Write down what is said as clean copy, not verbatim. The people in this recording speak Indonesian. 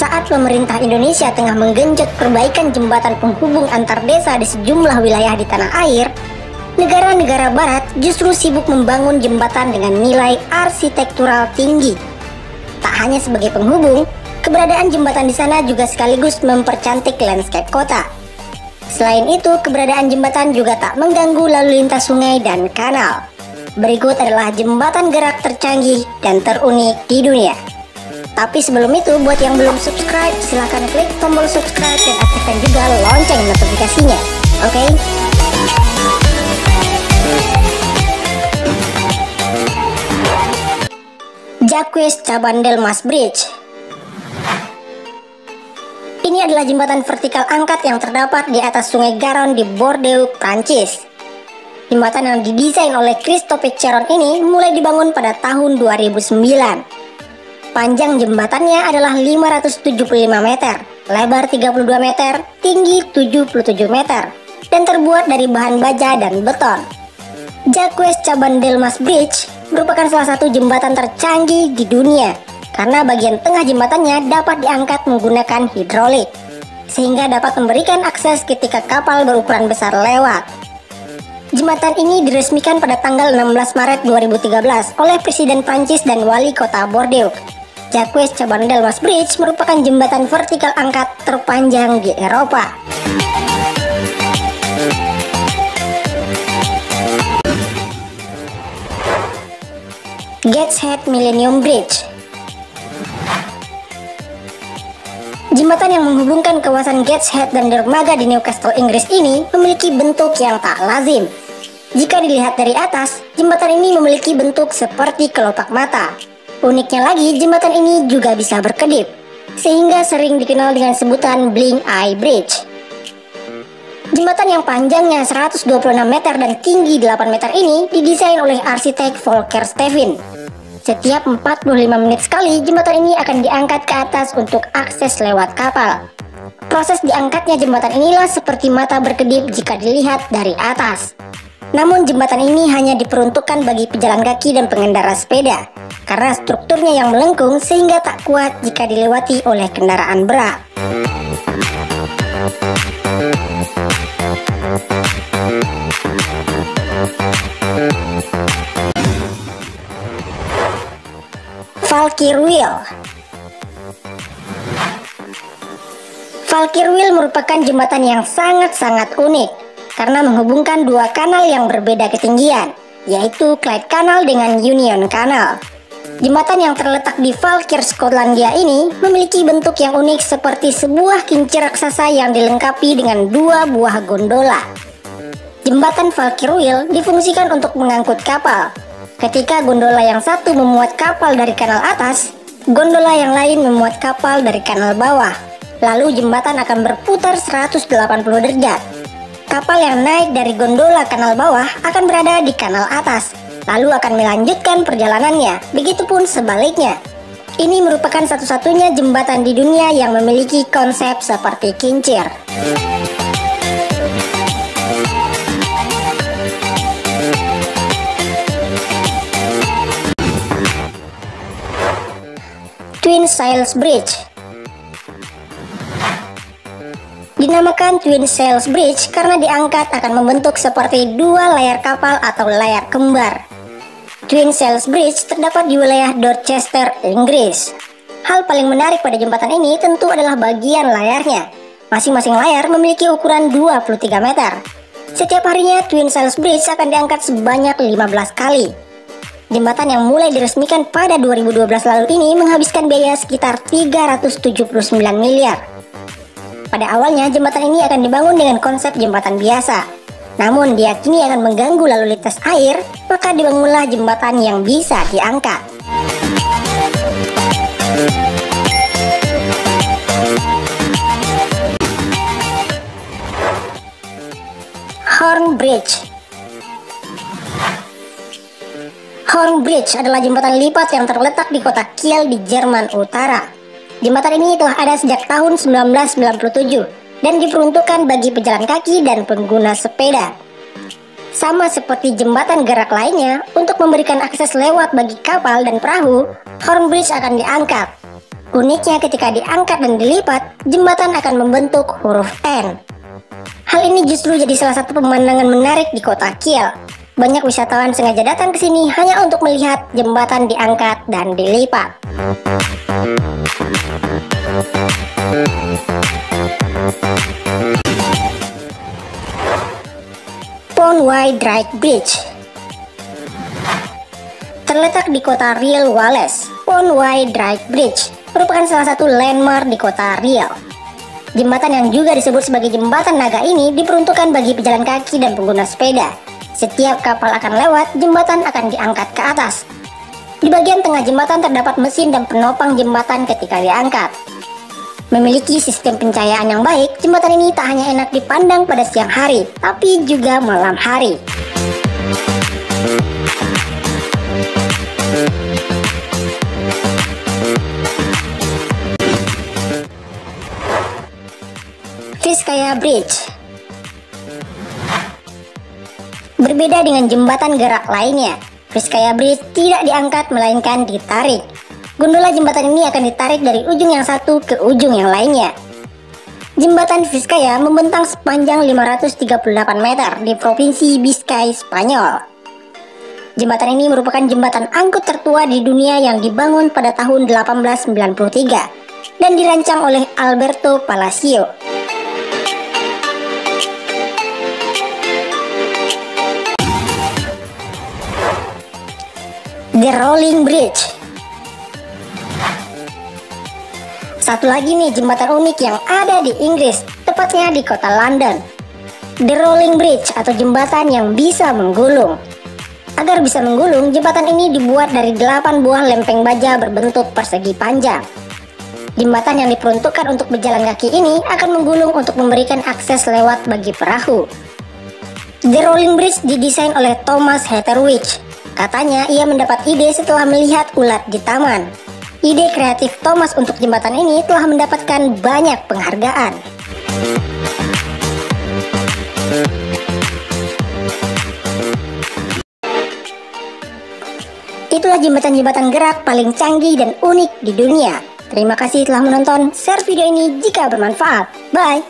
Saat pemerintah Indonesia tengah menggenjot perbaikan jembatan penghubung antar desa di sejumlah wilayah di tanah air, negara-negara barat justru sibuk membangun jembatan dengan nilai arsitektural tinggi. Tak hanya sebagai penghubung, keberadaan jembatan di sana juga sekaligus mempercantik landscape kota. Selain itu, keberadaan jembatan juga tak mengganggu lalu lintas sungai dan kanal. Berikut adalah jembatan gerak tercanggih dan terunik di dunia. Tapi sebelum itu, buat yang belum subscribe, silahkan klik tombol subscribe dan aktifkan juga lonceng notifikasinya. Oke? Jacques Chaban-Delmas Bridge. Ini adalah jembatan vertikal angkat yang terdapat di atas sungai Garonne di Bordeaux, Prancis. Jembatan yang didesain oleh Christophe Cheron ini mulai dibangun pada tahun 2009. Panjang jembatannya adalah 575 meter, lebar 32 meter, tinggi 77 meter, dan terbuat dari bahan baja dan beton. Jacques Chaban-Delmas Bridge merupakan salah satu jembatan tercanggih di dunia karena bagian tengah jembatannya dapat diangkat menggunakan hidrolik, sehingga dapat memberikan akses ketika kapal berukuran besar lewat. Jembatan ini diresmikan pada tanggal 16 Maret 2013 oleh Presiden Prancis dan Wali Kota Bordeaux. Jacques Chaban-Delmas Bridge merupakan jembatan vertikal angkat terpanjang di Eropa. Gateshead Millennium Bridge. Jembatan yang menghubungkan kawasan Gateshead dan dermaga di Newcastle, Inggris ini memiliki bentuk yang tak lazim. Jika dilihat dari atas, jembatan ini memiliki bentuk seperti kelopak mata. Uniknya lagi, jembatan ini juga bisa berkedip, sehingga sering dikenal dengan sebutan Blind Eye Bridge. Jembatan yang panjangnya 126 meter dan tinggi 8 meter ini didesain oleh arsitek Volker Stevin. Setiap 45 menit sekali, jembatan ini akan diangkat ke atas untuk akses lewat kapal. Proses diangkatnya jembatan inilah seperti mata berkedip jika dilihat dari atas. Namun jembatan ini hanya diperuntukkan bagi pejalan kaki dan pengendara sepeda, karena strukturnya yang melengkung sehingga tak kuat jika dilewati oleh kendaraan berat. Valkyr Wheel. Valkyr Wheel merupakan jembatan yang sangat-sangat unik karena menghubungkan dua kanal yang berbeda ketinggian, yaitu Clyde Canal dengan Union Canal. Jembatan yang terletak di Valkyr, Skotlandia ini memiliki bentuk yang unik seperti sebuah kincir raksasa yang dilengkapi dengan dua buah gondola. Jembatan Valkyr Wheel difungsikan untuk mengangkut kapal. Ketika gondola yang satu memuat kapal dari kanal atas, gondola yang lain memuat kapal dari kanal bawah. Lalu jembatan akan berputar 180 derajat. Kapal yang naik dari gondola kanal bawah akan berada di kanal atas, lalu akan melanjutkan perjalanannya, begitupun sebaliknya. Ini merupakan satu-satunya jembatan di dunia yang memiliki konsep seperti kincir. Twin Sails Bridge. Dinamakan Twin Sails Bridge karena diangkat akan membentuk seperti dua layar kapal atau layar kembar. Twin Sails Bridge terdapat di wilayah Dorchester, Inggris. Hal paling menarik pada jembatan ini tentu adalah bagian layarnya. Masing-masing layar memiliki ukuran 23 meter. Setiap harinya Twin Sails Bridge akan diangkat sebanyak 15 kali. Jembatan yang mulai diresmikan pada 2012 lalu ini menghabiskan biaya sekitar 379 miliar. Pada awalnya, jembatan ini akan dibangun dengan konsep jembatan biasa. Namun, diyakini akan mengganggu lalu lintas air, maka dibangunlah jembatan yang bisa diangkat. Horn Bridge. Horn Bridge adalah jembatan lipat yang terletak di kota Kiel di Jerman Utara. Jembatan ini telah ada sejak tahun 1997 dan diperuntukkan bagi pejalan kaki dan pengguna sepeda. Sama seperti jembatan gerak lainnya, untuk memberikan akses lewat bagi kapal dan perahu, Horn Bridge akan diangkat. Uniknya ketika diangkat dan dilipat, jembatan akan membentuk huruf N. Hal ini justru jadi salah satu pemandangan menarik di kota Kiel. Banyak wisatawan sengaja datang ke sini hanya untuk melihat jembatan diangkat dan dilipat. Ponway Drake Bridge terletak di kota Riel, Wales. Ponway Drake Bridge merupakan salah satu landmark di kota Riel. Jembatan yang juga disebut sebagai jembatan naga ini diperuntukkan bagi pejalan kaki dan pengguna sepeda. Setiap kapal akan lewat, jembatan akan diangkat ke atas. Di bagian tengah jembatan terdapat mesin dan penopang jembatan ketika diangkat. Memiliki sistem pencahayaan yang baik, jembatan ini tak hanya enak dipandang pada siang hari, tapi juga malam hari. Vizcaya Bridge berbeda dengan jembatan gerak lainnya. Vizcaya Bridge tidak diangkat melainkan ditarik. Gondola jembatan ini akan ditarik dari ujung yang satu ke ujung yang lainnya. Jembatan Vizcaya membentang sepanjang 538 meter di Provinsi Biscay, Spanyol. Jembatan ini merupakan jembatan angkut tertua di dunia yang dibangun pada tahun 1893 dan dirancang oleh Alberto Palacio. The Rolling Bridge. Satu lagi nih jembatan unik yang ada di Inggris, tepatnya di kota London. The Rolling Bridge atau jembatan yang bisa menggulung. Agar bisa menggulung, jembatan ini dibuat dari 8 buah lempeng baja berbentuk persegi panjang. Jembatan yang diperuntukkan untuk berjalan kaki ini akan menggulung untuk memberikan akses lewat bagi perahu. The Rolling Bridge didesain oleh Thomas Heatherwick. Katanya ia mendapat ide setelah melihat ulat di taman. Ide kreatif Thomas untuk jembatan ini telah mendapatkan banyak penghargaan. Itulah jembatan-jembatan gerak paling canggih dan unik di dunia. Terima kasih telah menonton. Share video ini jika bermanfaat. Bye!